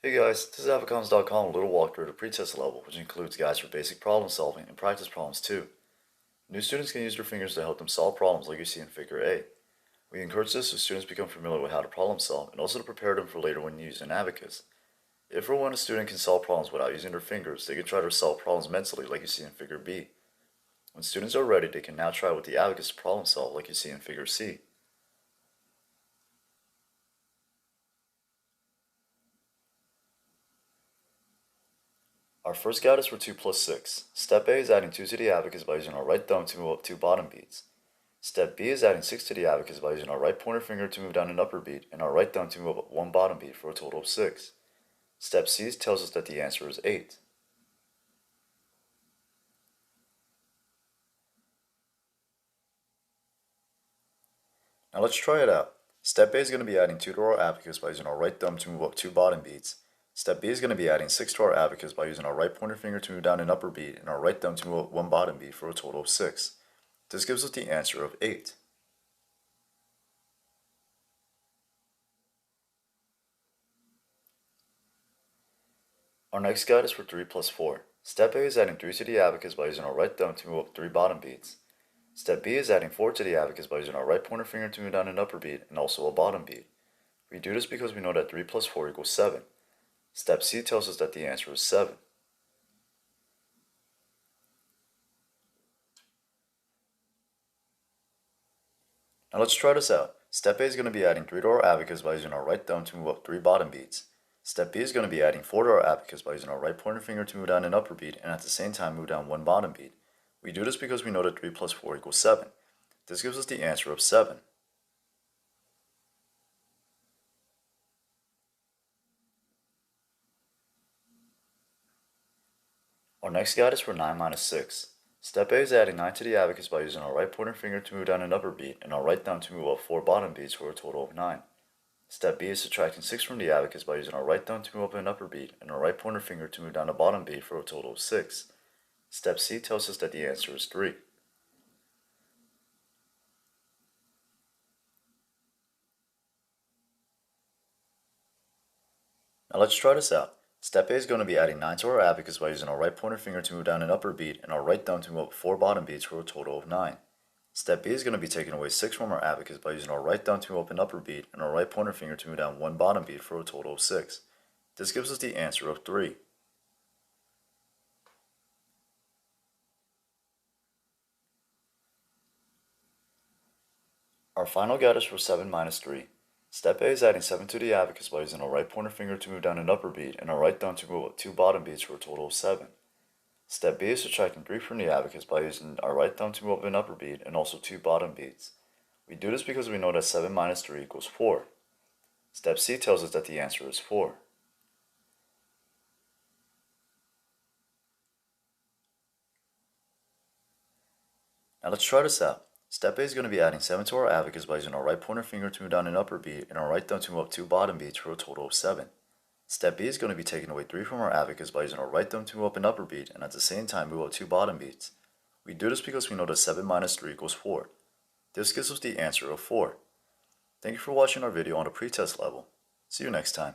Hey guys, this is Abacus.com, a little walkthrough of the pretest level, which includes guides for basic problem solving and practice problems too. New students can use their fingers to help them solve problems like you see in Figure A. We encourage this so students become familiar with how to problem solve and also to prepare them for later when using Abacus. If or when a student can solve problems without using their fingers, they can try to solve problems mentally like you see in Figure B. When students are ready, they can now try with the Abacus to problem solve like you see in Figure C. Our first guide is for 2 plus 6. Step A is adding 2 to the abacus by using our right thumb to move up 2 bottom beats. Step B is adding 6 to the abacus by using our right pointer finger to move down an upper beat and our right thumb to move up 1 bottom beat for a total of 6. Step C tells us that the answer is 8. Now let's try it out. Step A is going to be adding 2 to our abacus by using our right thumb to move up 2 bottom beats. Step B is going to be adding 6 to our abacus by using our right pointer finger to move down an upper beat and our right thumb to move up 1 bottom beat for a total of 6. This gives us the answer of 8. Our next guide is for 3 plus 4. Step A is adding 3 to the abacus by using our right thumb to move up 3 bottom beats. Step B is adding 4 to the abacus by using our right pointer finger to move down an upper beat and also a bottom beat. We do this because we know that 3 plus 4 equals 7. Step C tells us that the answer is 7. Now let's try this out. Step A is going to be adding 3 to our abacus by using our right thumb to move up 3 bottom beats. Step B is going to be adding 4 to our abacus by using our right pointer finger to move down an upper beat and at the same time move down 1 bottom beat. We do this because we know that 3 plus 4 equals 7. This gives us the answer of 7. Our next guide is for 9 minus 6. Step A is adding 9 to the abacus by using our right pointer finger to move down an upper beat and our right thumb to move up 4 bottom beats for a total of 9. Step B is subtracting 6 from the abacus by using our right thumb to move up an upper beat and our right pointer finger to move down a bottom beat for a total of 6. Step C tells us that the answer is 3. Now let's try this out. Step A is going to be adding 9 to our abacus by using our right pointer finger to move down an upper beat and our right thumb to move up 4 bottom beats for a total of 9. Step B is going to be taking away 6 from our abacus by using our right thumb to move up an upper beat and our right pointer finger to move down 1 bottom beat for a total of 6. This gives us the answer of 3. Our final guide is for 7 minus 3. Step A is adding 7 to the abacus by using our right pointer finger to move down an upper beat and our right thumb to move up 2 bottom beats for a total of 7. Step B is subtracting 3 from the abacus by using our right thumb to move up an upper beat and also 2 bottom beats. We do this because we know that 7 minus 3 equals 4. Step C tells us that the answer is 4. Now let's try this out. Step A is going to be adding 7 to our abacus by using our right pointer finger to move down an upper beat and our right thumb to move up 2 bottom beats for a total of 7. Step B is going to be taking away 3 from our abacus by using our right thumb to move up an upper beat and at the same time move up 2 bottom beats. We do this because we know that 7 minus 3 equals 4. This gives us the answer of 4. Thank you for watching our video on the pretest level. See you next time.